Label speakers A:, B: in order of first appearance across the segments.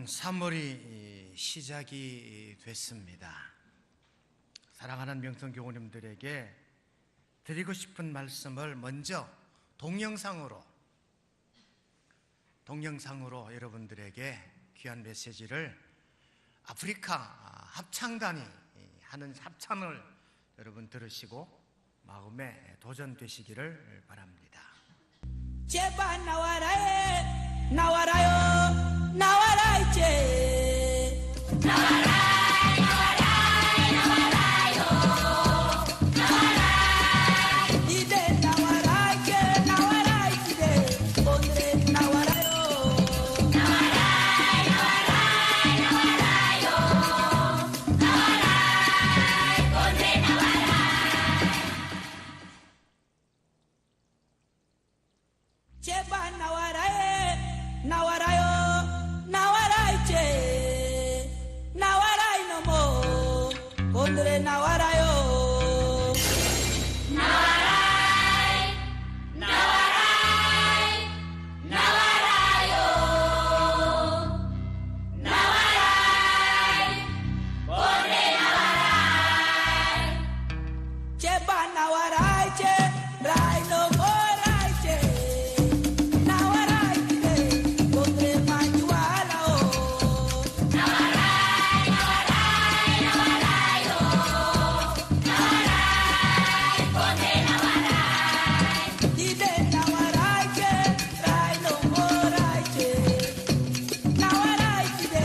A: 3월이 시작이 됐습니다. 사랑하는 명성교우님들에게 드리고 싶은 말씀을 먼저 동영상으로 여러분들에게 귀한 메시지를 아프리카 합창단이 하는 합창을 여러분 들으시고 마음에 도전되시기를 바랍니다.
B: 제발 나와라 나와라요 나와라 이제 나와라 이제 오늘의 나와라요 오늘의 제발 나와라요 이제 나와라 이놈아 오늘의 나와라요 제발 나와라 이제 라이노모라 이제 나와라 이제 오늘의 많이 와라오 이제 나와라 이제 라이노모라 이제 나와라 이제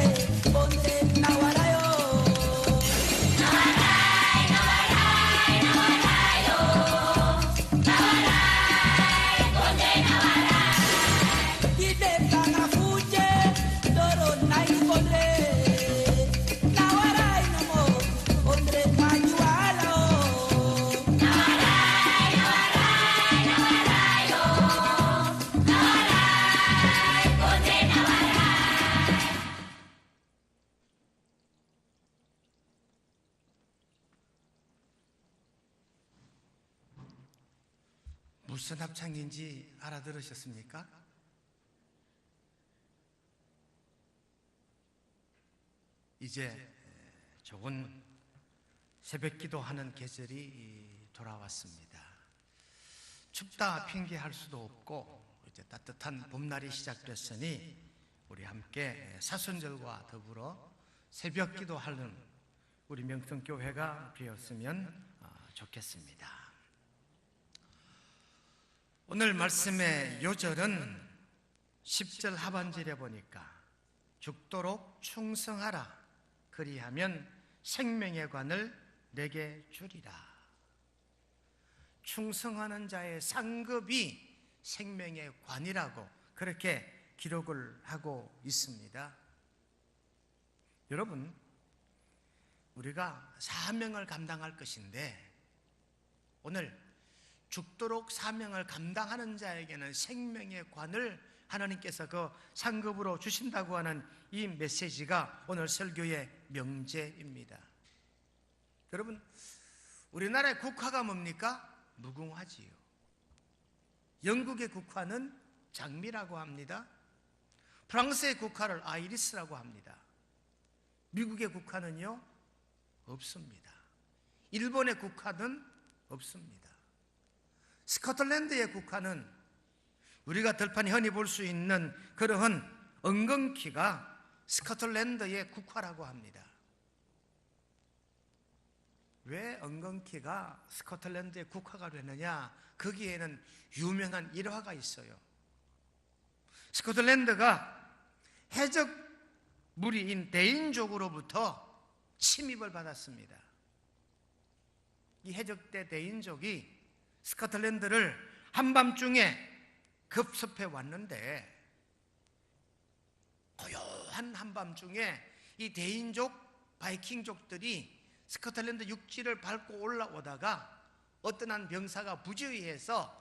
B: 오늘의 나와라요 이제 땅아 후제 너로 나이 보내 나와라 이놈아 오늘의 많이 와라오
A: 무슨 합창인지 알아들으셨습니까? 이제 조금 새벽기도 하는 계절이 돌아왔습니다. 춥다 핑계할 수도 없고 이제 따뜻한 봄날이 시작됐으니 우리 함께 사순절과 더불어 새벽기도 하는 우리 명성교회가 되었으면 좋겠습니다. 오늘 말씀의 요절은 10절 하반절에 보니까 죽도록 충성하라 그리하면 생명의 관을 내게 주리라. 충성하는 자의 상급이 생명의 관이라고 그렇게 기록을 하고 있습니다. 여러분, 우리가 사명을 감당할 것인데 오늘 죽도록 사명을 감당하는 자에게는 생명의 관을 하나님께서 그 상급으로 주신다고 하는 이 메시지가 오늘 설교의 명제입니다. 여러분, 우리나라의 국화가 뭡니까? 무궁화지요. 영국의 국화는 장미라고 합니다. 프랑스의 국화를 아이리스라고 합니다. 미국의 국화는요? 없습니다. 일본의 국화는 없습니다. 스코틀랜드의 국화는 우리가 들판에 흔히 볼 수 있는 그러한 엉겅퀴가 스코틀랜드의 국화라고 합니다. 왜 엉겅퀴가 스코틀랜드의 국화가 되느냐? 거기에는 유명한 일화가 있어요. 스코틀랜드가 해적무리인 데인족으로부터 침입을 받았습니다. 이 해적대 데인족이 스코틀랜드를 한밤중에 급습해 왔는데 고요한 한밤중에 이 데인족 바이킹족들이 스코틀랜드 육지를 밟고 올라오다가 어떤 한 병사가 부주의해서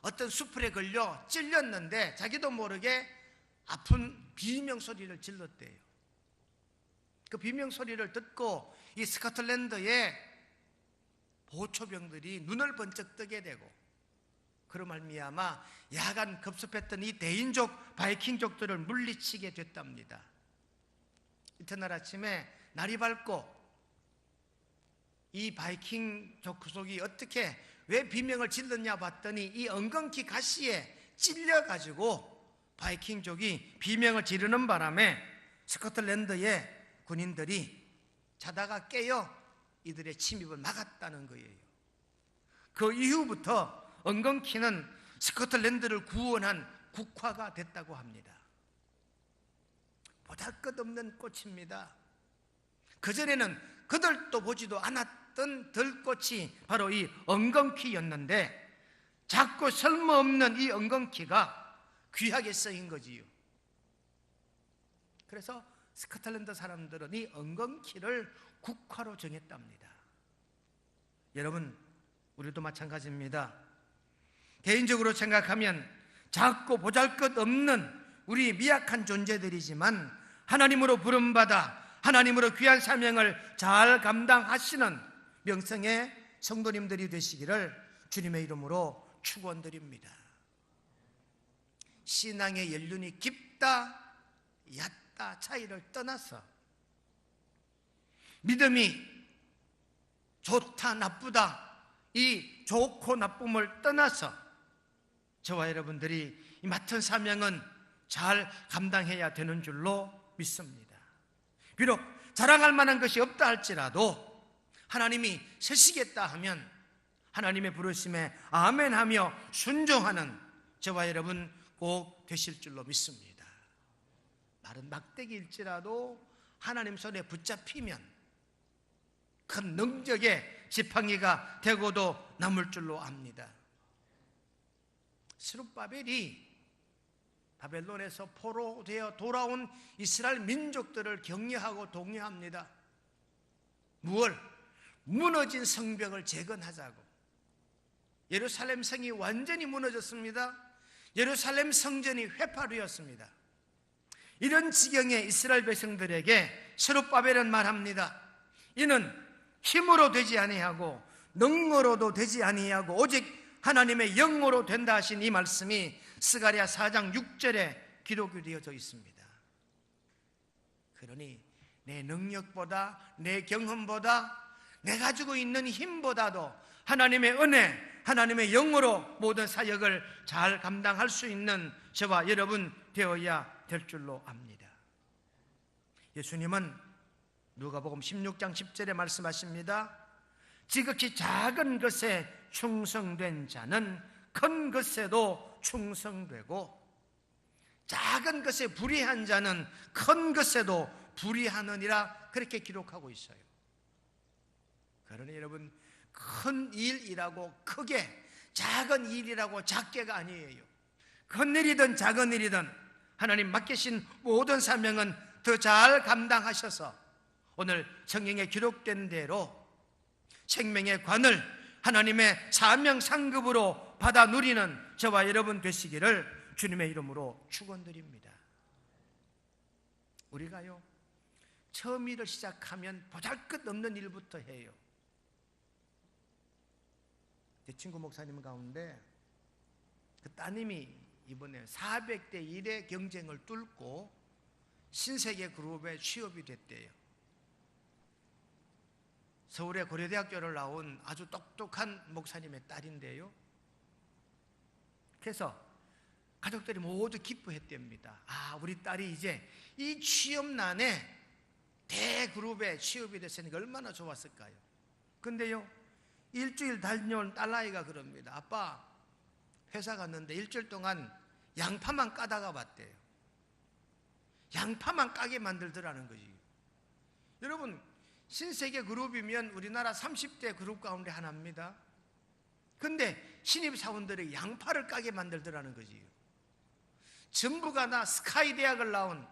A: 어떤 수풀에 걸려 찔렸는데 자기도 모르게 아픈 비명소리를 질렀대요. 그 비명소리를 듣고 이 스코틀랜드의 보초병들이 눈을 번쩍 뜨게 되고 그로 말미암아 야간 급습했던 이 대인족 바이킹족들을 물리치게 됐답니다. 이튿날 아침에 날이 밝고 이 바이킹 족속이 어떻게 왜 비명을 질렀냐 봤더니 이 엉겅퀴 가시에 찔려가지고 바이킹족이 비명을 지르는 바람에 스코틀랜드의 군인들이 자다가 깨어 이들의 침입을 막았다는 거예요. 그 이후부터 엉겅퀴는 스코틀랜드를 구원한 국화가 됐다고 합니다. 보잘것없는 꽃입니다. 그전에는 그들도 보지도 않았던 들꽃이 바로 이 엉겅퀴였는데 작고 쓸모없는 이 엉겅퀴가 귀하게 쓰인 거지요. 그래서 스코틀랜드 사람들은 이 엉겅퀴를 국화로 정했답니다. 여러분, 우리도 마찬가지입니다. 개인적으로 생각하면 작고 보잘것없는 우리 미약한 존재들이지만 하나님으로 부름받아 하나님으로 귀한 사명을 잘 감당하시는 명성의 성도님들이 되시기를 주님의 이름으로 축원드립니다. 신앙의 연륜이 깊다 얕다 차이를 떠나서 믿음이 좋다 나쁘다 이 좋고 나쁨을 떠나서 저와 여러분들이 이 맡은 사명은 잘 감당해야 되는 줄로 믿습니다. 비록 자랑할 만한 것이 없다 할지라도 하나님이 세시겠다 하면 하나님의 부르심에 아멘하며 순종하는 저와 여러분 꼭 되실 줄로 믿습니다. 마른 막대기일지라도 하나님 손에 붙잡히면 큰 능력의 지팡이가 되고도 남을 줄로 압니다. 스룹바벨이 바벨론에서 포로되어 돌아온 이스라엘 민족들을 격려하고 독려합니다. 무엇? 무너진 성벽을 재건하자고. 예루살렘 성이 완전히 무너졌습니다. 예루살렘 성전이 회파되었습니다. 이런 지경의 이스라엘 백성들에게 스룹바벨은 말합니다. 이는 힘으로 되지 아니하고 능으로도 되지 아니하고 오직 하나님의 영으로 된다 하신 이 말씀이 스가랴 4장 6절에 기록이 되어져 있습니다. 그러니 내 능력보다 내 경험보다 내 가지고 있는 힘보다도 하나님의 은혜, 하나님의 영으로 모든 사역을 잘 감당할 수 있는 저와 여러분 되어야 될 줄로 압니다. 예수님은 누가복음 16장 10절에 말씀하십니다. 지극히 작은 것에 충성된 자는 큰 것에도 충성되고 작은 것에 불의한 자는 큰 것에도 불의하느니라 그렇게 기록하고 있어요. 그러니 여러분 큰 일이라고 크게 작은 일이라고 작게가 아니에요. 큰 일이든 작은 일이든 하나님 맡기신 모든 사명은 더 잘 감당하셔서 오늘 성경에 기록된 대로 생명의 관을 하나님의 사명 상급으로 받아 누리는 저와 여러분 되시기를 주님의 이름으로 축원드립니다. 우리가요 처음 일을 시작하면 보잘것없는 일부터 해요. 제 친구 목사님 가운데 그 따님이 이번에 400대 1의 경쟁을 뚫고 신세계 그룹에 취업이 됐대요. 서울의 고려대학교를 나온 아주 똑똑한 목사님의 딸인데요. 그래서 가족들이 모두 기뻐했답니다. 아, 우리 딸이 이제 이 취업난에 대그룹에 취업이 됐으니까 얼마나 좋았을까요? 근데요 일주일 다녀온 딸아이가 그럽니다. 아빠, 회사 갔는데 일주일 동안 양파만 까다가 봤대요. 양파만 까게 만들더라는 거지. 여러분 신세계 그룹이면 우리나라 30대 그룹 가운데 하나입니다. 근데 신입사원들이 양파를 까게 만들더라는 거지. 전부가 나 스카이 대학을 나온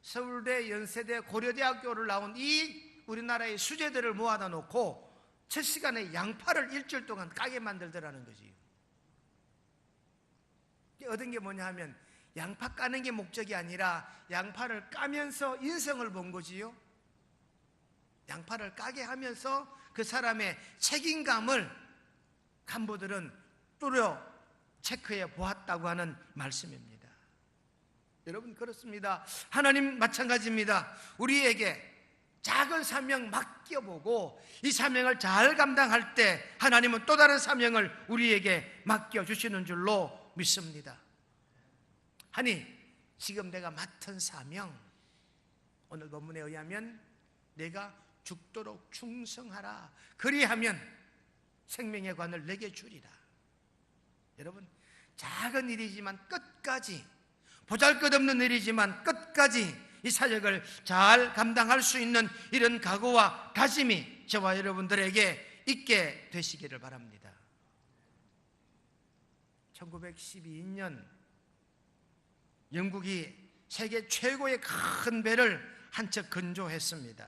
A: 서울대, 연세대, 고려대학교를 나온 이 우리나라의 수재들을 모아다 놓고 첫 시간에 양파를 일주일 동안 까게 만들더라는 거지. 얻은 게 뭐냐 하면 양파 까는 게 목적이 아니라 양파를 까면서 인성을 본 거지요. 양파를 까게 하면서 그 사람의 책임감을 간부들은 뚜려 체크해 보았다고 하는 말씀입니다. 여러분 그렇습니다. 하나님 마찬가지입니다. 우리에게 작은 사명 맡겨보고 이 사명을 잘 감당할 때 하나님은 또 다른 사명을 우리에게 맡겨주시는 줄로 믿습니다. 아니 지금 내가 맡은 사명, 오늘 본문에 의하면 내가 죽도록 충성하라, 그리하면 생명의 관을 내게 주리라. 여러분 작은 일이지만 끝까지, 보잘것없는 일이지만 끝까지 이 사역을 잘 감당할 수 있는 이런 각오와 다짐이 저와 여러분들에게 있게 되시기를 바랍니다. 1912년 영국이 세계 최고의 큰 배를 한 척 건조했습니다.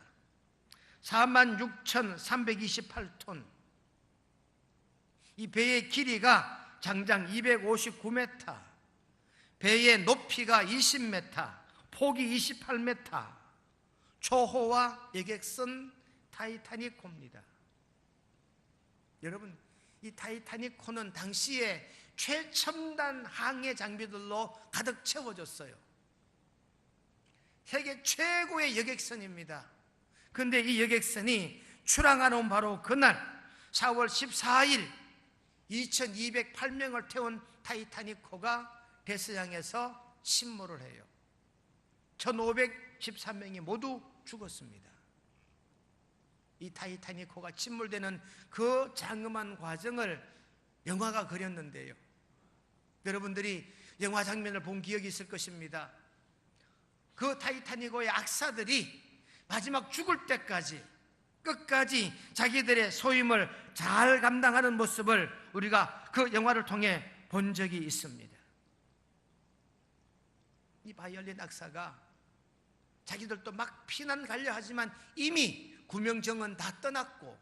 A: 46,328톤. 이 배의 길이가 장장 259m, 배의 높이가 20m, 폭이 28m, 초호와 여객선 타이타닉호입니다. 여러분 이 타이타닉호는 당시에 최첨단 항해 장비들로 가득 채워졌어요. 세계 최고의 여객선입니다. 그런데 이 여객선이 출항하는 바로 그날 4월 14일 2208명을 태운 타이타닉호가 대서양에서 침몰을 해요. 1513명이 모두 죽었습니다. 이 타이타닉호가 침몰되는 그 장엄한 과정을 영화가 그렸는데요, 여러분들이 영화 장면을 본 기억이 있을 것입니다. 그 타이타닉호의 악사들이 마지막 죽을 때까지 끝까지 자기들의 소임을 잘 감당하는 모습을 우리가 그 영화를 통해 본 적이 있습니다. 이 바이올린 악사가 자기들도 막 피난 가려 하지만 이미 구명정은 다 떠났고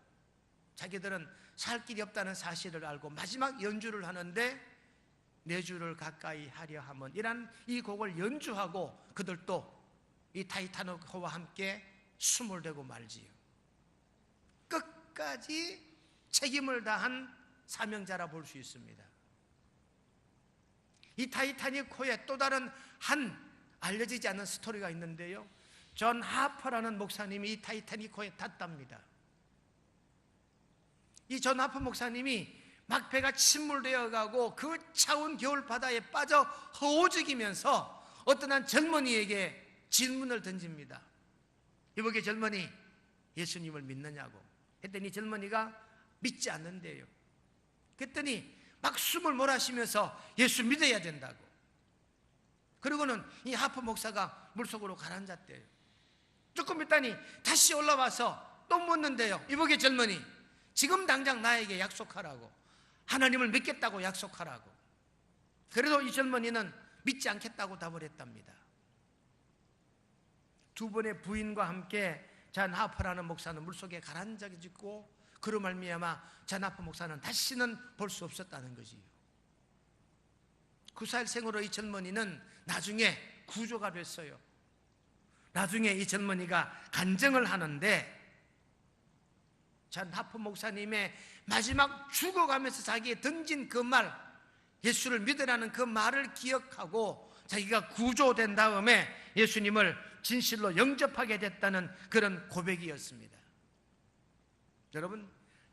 A: 자기들은 살 길이 없다는 사실을 알고 마지막 연주를 하는데 4주를 가까이 하려 함은, 이란 이 곡을 연주하고 그들도 이 타이타닉호와 함께 숨을 대고 말지요. 끝까지 책임을 다한 사명자라 볼 수 있습니다. 이 타이타닉호에 또 다른 한 알려지지 않은 스토리가 있는데요, 존 하퍼라는 목사님이 이 타이타닉호에 탔답니다. 이 존 하퍼 목사님이 막 배가 침몰되어 가고 그 차운 겨울 바다에 빠져 허우적이면서 어떤 한 젊은이에게 질문을 던집니다. 이보게 젊은이, 예수님을 믿느냐고 했더니 젊은이가 믿지 않는데요. 그랬더니 막 숨을 몰아쉬면서 예수 믿어야 된다고. 그리고는 이 하프 목사가 물속으로 가라앉았대요. 조금 있다니 다시 올라와서 또 묻는데요, 이보게 젊은이, 지금 당장 나에게 약속하라고, 하나님을 믿겠다고 약속하라고. 그래도 이 젊은이는 믿지 않겠다고 답을 했답니다. 두 번의 부인과 함께 잔 하퍼라는 목사는 물속에 가라앉아지고 그로 말미암아 잔 하퍼 목사는 다시는 볼 수 없었다는 거지요. 9살 생으로 이 젊은이는 나중에 구조가 됐어요. 나중에 이 젊은이가 간증을 하는데 잔 하퍼 목사님의 마지막 죽어가면서 자기에 던진 그 말, 예수를 믿으라는 그 말을 기억하고 자기가 구조된 다음에 예수님을 진실로 영접하게 됐다는 그런 고백이었습니다. 여러분,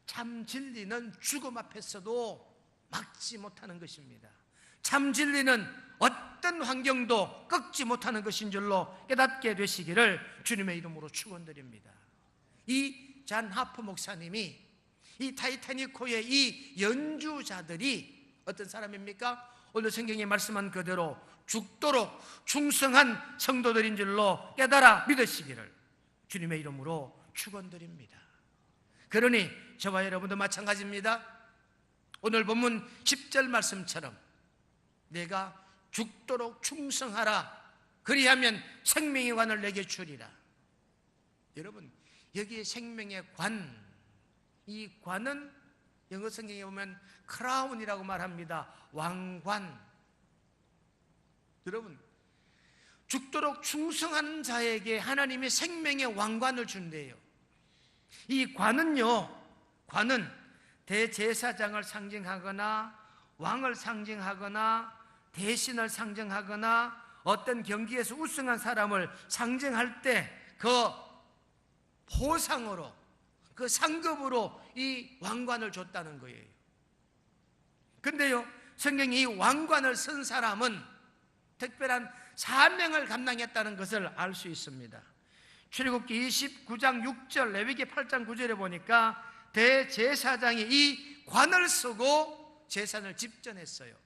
A: 참 진리는 죽음 앞에서도 막지 못하는 것입니다. 참 진리는 어떤 환경도 꺾지 못하는 것인 줄로 깨닫게 되시기를 주님의 이름으로 축원드립니다. 이 잔 하퍼 목사님이, 이 타이타닉호의 이 연주자들이 어떤 사람입니까? 오늘 성경에 말씀한 그대로 죽도록 충성한 성도들인 줄로 깨달아 믿으시기를 주님의 이름으로 축원드립니다. 그러니 저와 여러분도 마찬가지입니다. 오늘 본문 10절 말씀처럼 내가 죽도록 충성하라, 그리하면 생명의 관을 내게 주리라. 여러분, 여기에 생명의 관, 이 관은 영어 성경에 보면 크라운이라고 말합니다. 왕관. 여러분, 죽도록 충성하는 자에게 하나님이 생명의 왕관을 준대요. 이 관은요, 관은 대제사장을 상징하거나 왕을 상징하거나 대신을 상징하거나 어떤 경기에서 우승한 사람을 상징할 때 그 보상으로, 그 상급으로 이 왕관을 줬다는 거예요. 근데요, 성경이 이 왕관을 쓴 사람은 특별한 사명을 감당했다는 것을 알 수 있습니다. 출애굽기 29장 6절, 레위기 8장 9절에 보니까 대제사장이 이 관을 쓰고 제사를 집전했어요.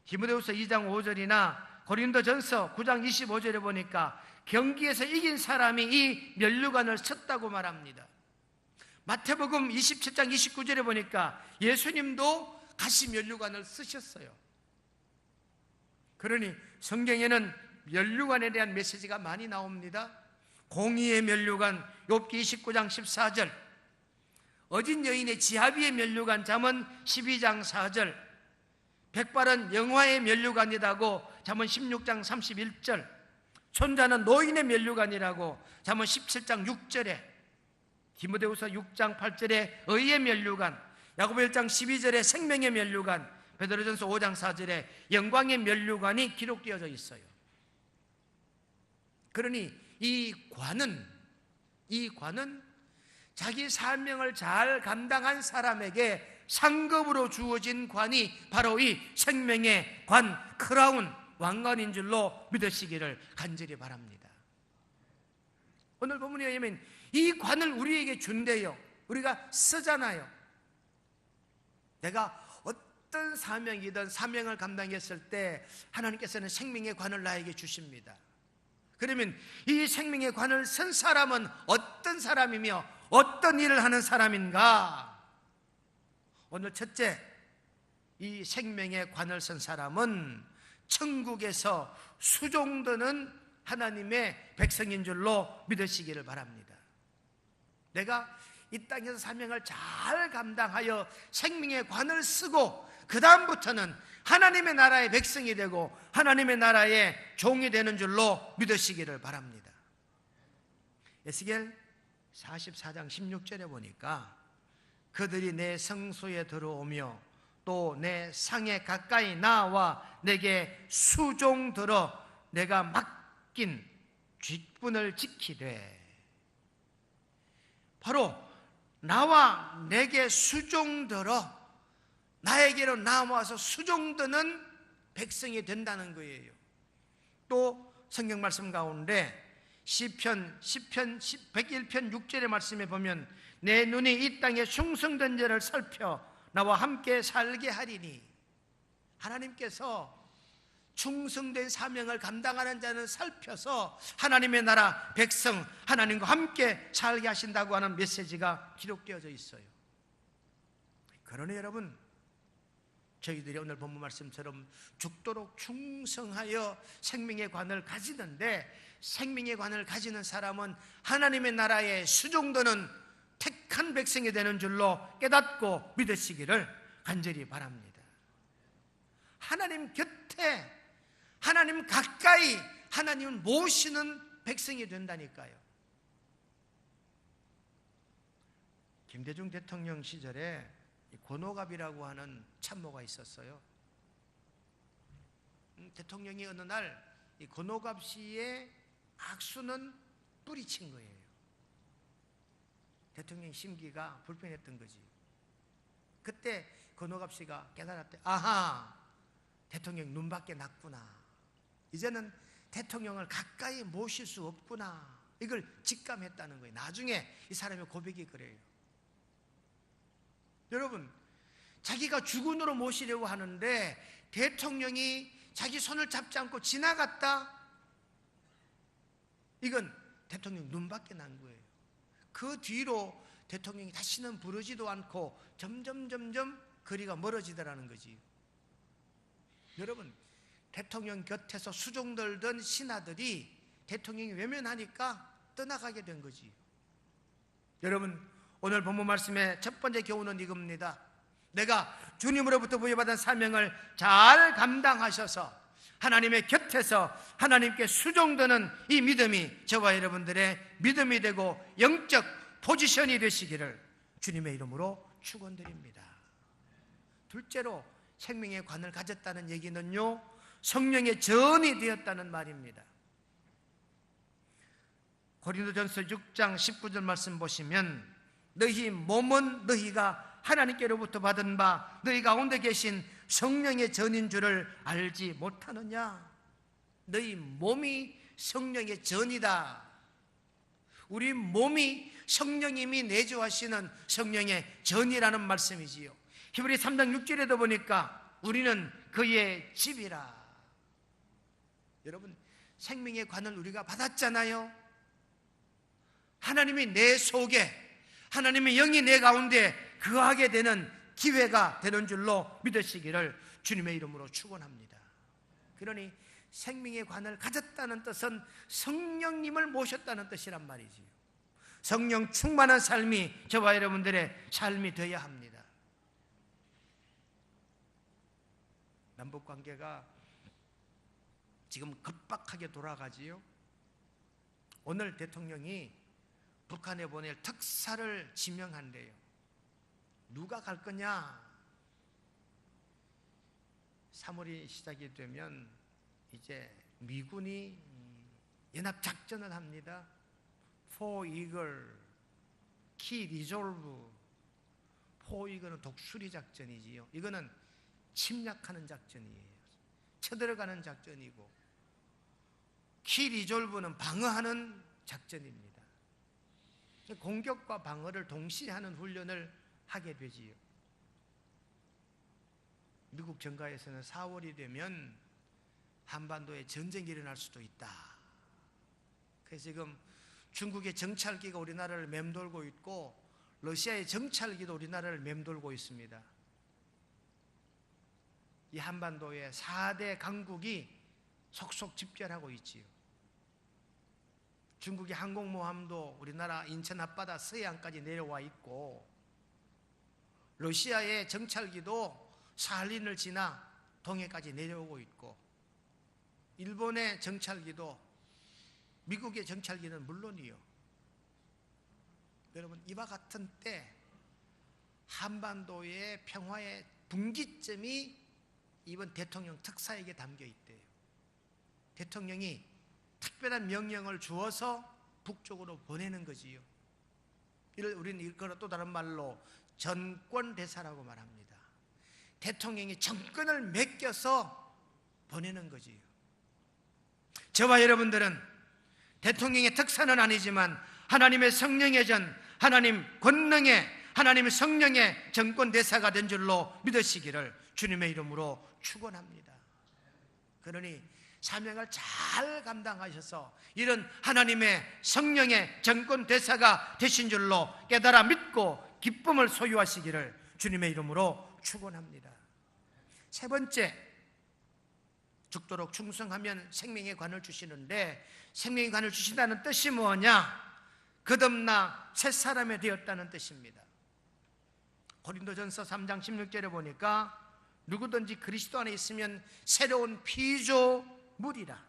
A: 디모데후서 2장 5절이나 고린도전서 9장 25절에 보니까 경기에서 이긴 사람이 이 면류관을 썼다고 말합니다. 마태복음 27장 29절에 보니까 예수님도 같이 면류관을 쓰셨어요. 그러니 성경에는 면류관에 대한 메시지가 많이 나옵니다. 공의의 면류관, 욥기 29장 14절, 어진 여인의 지아비의 면류관, 잠언 12장 4절, 백발은 영화의 면류관이라고 잠언 16장 31절, 손자는 노인의 면류관이라고 잠언 17장 6절에, 디모데후서 6장 8절에 의의 면류관, 야고보 1장 12절에 생명의 면류관, 베드로전서 5장 4절에 영광의 면류관이 기록되어져 있어요. 그러니 이 관은 자기 사명을 잘 감당한 사람에게 상급으로 주어진 관이 바로 이 생명의 관, 크라운, 왕관인 줄로 믿으시기를 간절히 바랍니다. 오늘 본문에 의하면 이 관을 우리에게 준대요. 우리가 쓰잖아요. 내가 어떤 사명이든 사명을 감당했을 때 하나님께서는 생명의 관을 나에게 주십니다. 그러면 이 생명의 관을 쓴 사람은 어떤 사람이며 어떤 일을 하는 사람인가? 오늘 첫째, 이 생명의 관을 쓴 사람은 천국에서 수종드는 하나님의 백성인 줄로 믿으시기를 바랍니다. 내가 이 땅에서 사명을 잘 감당하여 생명의 관을 쓰고 그 다음부터는 하나님의 나라의 백성이 되고 하나님의 나라의 종이 되는 줄로 믿으시기를 바랍니다. 에스겔 44장 16절에 보니까 그들이 내 성소에 들어오며 또 내 상에 가까이 나와 내게 수종들어 내가 맡긴 뒷분을 지키되, 바로 나와 내게 수종들어 나에게로 나와서 수종드는 백성이 된다는 거예요. 또 성경 말씀 가운데 시편 101편 6절의 말씀에 보면 내 눈이 이 땅에 충성된 자를 살펴 나와 함께 살게 하리니, 하나님께서 충성된 사명을 감당하는 자는 살펴서 하나님의 나라 백성 하나님과 함께 살게 하신다고 하는 메시지가 기록되어져 있어요. 그러니 여러분, 저희들이 오늘 본문 말씀처럼 죽도록 충성하여 생명의 관을 가지는데, 생명의 관을 가지는 사람은 하나님의 나라에 수종드는 택한 백성이 되는 줄로 깨닫고 믿으시기를 간절히 바랍니다. 하나님 곁에, 하나님 가까이 하나님을 모시는 백성이 된다니까요. 김대중 대통령 시절에 권오갑이라고 하는 참모가 있었어요. 대통령이 어느 날 이 권오갑 씨의 악수는 뿌리친 거예요. 대통령 심기가 불편했던 거지. 그때 권오갑 씨가 깨달았대. 아하, 대통령 눈밖에 났구나. 이제는 대통령을 가까이 모실 수 없구나. 이걸 직감했다는 거예요. 나중에 이 사람의 고백이 그래요. 여러분, 자기가 주군으로 모시려고 하는데 대통령이 자기 손을 잡지 않고 지나갔다? 이건 대통령 눈밖에 난 거예요. 그 뒤로 대통령이 다시는 부르지도 않고 점점 거리가 멀어지더라는 거지. 여러분, 대통령 곁에서 수종들던 신하들이 대통령이 외면하니까 떠나가게 된 거지. 여러분, 오늘 본문 말씀의 첫 번째 교훈은 이겁니다. 내가 주님으로부터 부여받은 사명을 잘 감당하셔서 하나님의 곁에서 하나님께 수종드는 이 믿음이 저와 여러분들의 믿음이 되고 영적 포지션이 되시기를 주님의 이름으로 축원드립니다. 둘째로 생명의 관을 가졌다는 얘기는요, 성령의 전이 되었다는 말입니다. 고린도전서 6장 19절 말씀 보시면 너희 몸은 너희가 하나님께로부터 받은 바 너희 가운데 계신 성령의 전인 줄을 알지 못하느냐. 너희 몸이 성령의 전이다. 우리 몸이 성령님이 내주하시는 성령의 전이라는 말씀이지요. 히브리 3장 6절에도 보니까 우리는 그의 집이라. 여러분, 생명의 관을 우리가 받았잖아요. 하나님이 내 속에, 하나님의 영이 내 가운데 거하게 되는 기회가 되는 줄로 믿으시기를 주님의 이름으로 축원합니다. 그러니 생명의 관을 가졌다는 뜻은 성령님을 모셨다는 뜻이란 말이지요. 성령 충만한 삶이 저와 여러분들의 삶이 되어야 합니다. 남북관계가 지금 급박하게 돌아가지요. 오늘 대통령이 북한에 보낼 특사를 지명한대요. 누가 갈 거냐? 3월이 시작이 되면 이제 미군이 연합작전을 합니다. 포 이글, 키 리졸브. 포 이글은 독수리 작전이지요. 이거는 침략하는 작전이에요. 쳐들어가는 작전이고, 키 리졸브는 방어하는 작전입니다. 공격과 방어를 동시에 하는 훈련을 하게 되지요. 미국 정가에서는 4월이 되면 한반도에 전쟁이 일어날 수도 있다. 그래서 지금 중국의 정찰기가 우리나라를 맴돌고 있고 러시아의 정찰기도 우리나라를 맴돌고 있습니다. 이 한반도에 4대 강국이 속속 집결하고 있지요. 중국의 항공모함도 우리나라 인천 앞바다 서해안까지 내려와 있고, 러시아의 정찰기도 사할린을 지나 동해까지 내려오고 있고, 일본의 정찰기도, 미국의 정찰기는 물론이요. 여러분, 이와 같은 때 한반도의 평화의 분기점이 이번 대통령 특사에게 담겨 있대요. 대통령이 특별한 명령을 주어서 북쪽으로 보내는 거지요. 우리는 이걸 또 다른 말로 전권대사라고 말합니다. 대통령이 정권을 맡겨서 보내는 거지요. 저와 여러분들은 대통령의 특사는 아니지만 하나님의 성령의 전, 하나님 권능의, 하나님의 성령의 정권대사가 된 줄로 믿으시기를 주님의 이름으로 축원합니다. 그러니 사명을 잘 감당하셔서 이런 하나님의 성령의 정권대사가 되신 줄로 깨달아 믿고 기쁨을 소유하시기를 주님의 이름으로 축원합니다. 세 번째, 죽도록 충성하면 생명의 관을 주시는데, 생명의 관을 주신다는 뜻이 뭐냐? 거듭나 새 사람이 되었다는 뜻입니다. 고린도전서 3장 16절에 보니까 누구든지 그리스도 안에 있으면 새로운 피조물이라.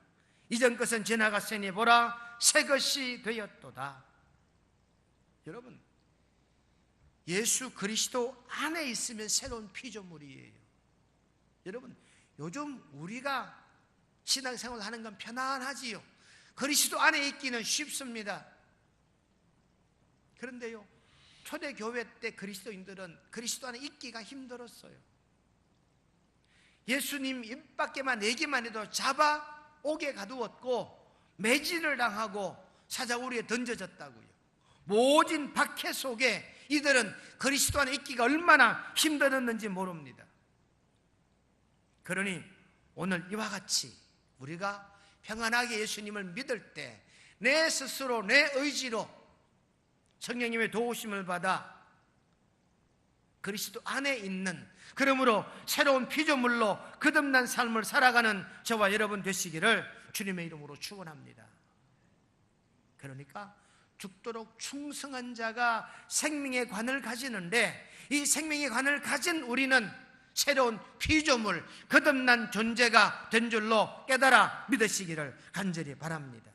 A: 이전 것은 지나갔으니 보라 새 것이 되었도다. 여러분, 예수 그리스도 안에 있으면 새로운 피조물이에요. 여러분, 요즘 우리가 신앙생활 하는 건 편안하지요. 그리스도 안에 있기는 쉽습니다. 그런데요, 초대교회 때 그리스도인들은 그리스도 안에 있기가 힘들었어요. 예수님 입 밖에만 내기만 해도 잡아 옥에 가두었고 매질을 당하고 사자우리에 던져졌다고요. 모진 박해 속에 이들은 그리스도 안에 있기가 얼마나 힘들었는지 모릅니다. 그러니 오늘 이와 같이 우리가 평안하게 예수님을 믿을 때 내 스스로 내 의지로 성령님의 도우심을 받아 그리스도 안에 있는, 그러므로 새로운 피조물로 거듭난 삶을 살아가는 저와 여러분 되시기를 주님의 이름으로 축원합니다. 그러니까 죽도록 충성한 자가 생명의 관을 가지는데, 이 생명의 관을 가진 우리는 새로운 피조물, 거듭난 존재가 된 줄로 깨달아 믿으시기를 간절히 바랍니다.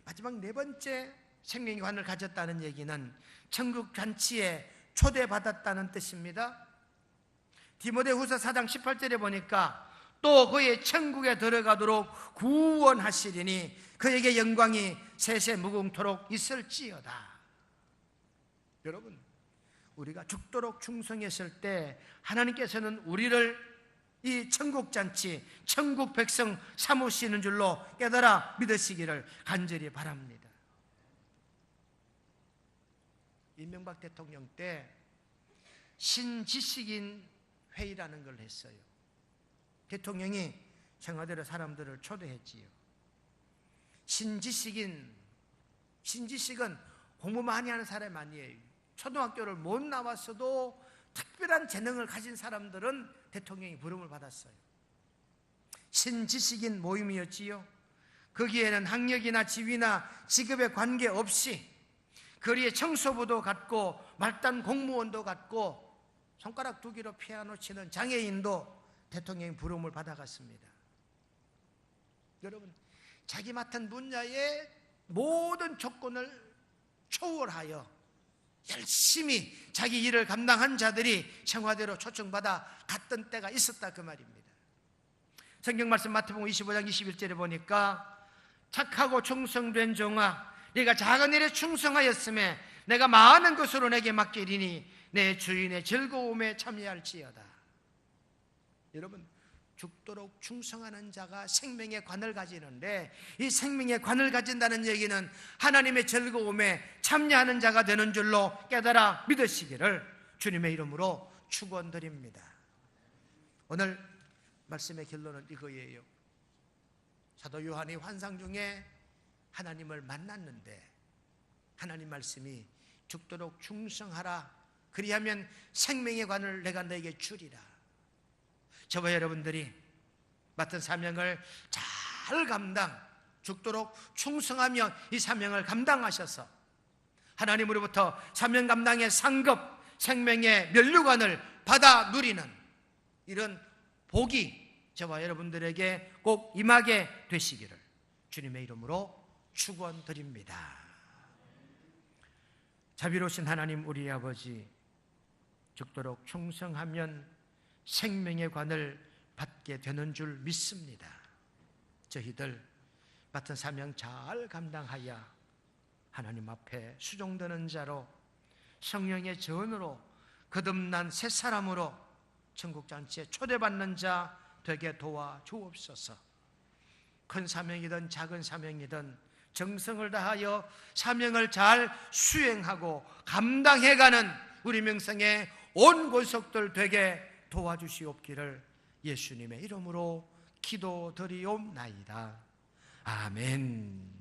A: 마지막 네 번째, 생명의 관을 가졌다는 얘기는 천국 잔치에 초대받았다는 뜻입니다. 디모데후서 4장 18절에 보니까 또 그의 천국에 들어가도록 구원하시리니 그에게 영광이 세세 무궁토록 있을지어다. 여러분, 우리가 죽도록 충성했을 때 하나님께서는 우리를 이 천국잔치, 천국 백성 삼으시는 줄로 깨달아 믿으시기를 간절히 바랍니다. 이명박 대통령 때 신지식인 회의라는 걸 했어요. 대통령이 청와대로 사람들을 초대했지요. 신지식은 공부 많이 하는 사람이 아니에요. 초등학교를 못 나왔어도 특별한 재능을 가진 사람들은 대통령이 부름을 받았어요. 신지식인 모임이었지요. 거기에는 학력이나 지위나 직업에 관계없이 거리에 청소부도 갔고 말단 공무원도 갔고 손가락 2개로 피아노 치는 장애인도 대통령이 부름을 받아갔습니다. 여러분, 자기 맡은 분야의 모든 조건을 초월하여 열심히 자기 일을 감당한 자들이 청와대로 초청받아 갔던 때가 있었다, 그 말입니다. 성경 말씀 마태복음 25장 21절에 보니까 착하고 충성된 종아, 네가 작은 일에 충성하였음에 내가 많은 것으로 내게 맡기리니 내 주인의 즐거움에 참여할지어다. 여러분, 죽도록 충성하는 자가 생명의 관을 가지는데, 이 생명의 관을 가진다는 얘기는 하나님의 즐거움에 참여하는 자가 되는 줄로 깨달아 믿으시기를 주님의 이름으로 축원드립니다. 오늘 말씀의 결론은 이거예요. 사도 요한이 환상 중에 하나님을 만났는데 하나님 말씀이 죽도록 충성하라, 그리하면 생명의 관을 내가 너에게 주리라. 저와 여러분들이 맡은 사명을 잘 죽도록 충성하며 이 사명을 감당하셔서 하나님으로부터 사명 감당의 상급, 생명의 면류관을 받아 누리는 이런 복이 저와 여러분들에게 꼭 임하게 되시기를 주님의 이름으로 축원드립니다. 자비로우신 하나님 우리 아버지, 죽도록 충성하면 생명의 관을 받게 되는 줄 믿습니다. 저희들 맡은 사명 잘 감당하여 하나님 앞에 수종되는 자로, 성령의 전으로 거듭난 새 사람으로 천국잔치에 초대받는 자 되게 도와 주옵소서. 큰 사명이든 작은 사명이든 정성을 다하여 사명을 잘 수행하고 감당해가는 우리 명성의 온 권속들 되게 도와주시옵기를 예수님의 이름으로 기도드리옵나이다. 아멘.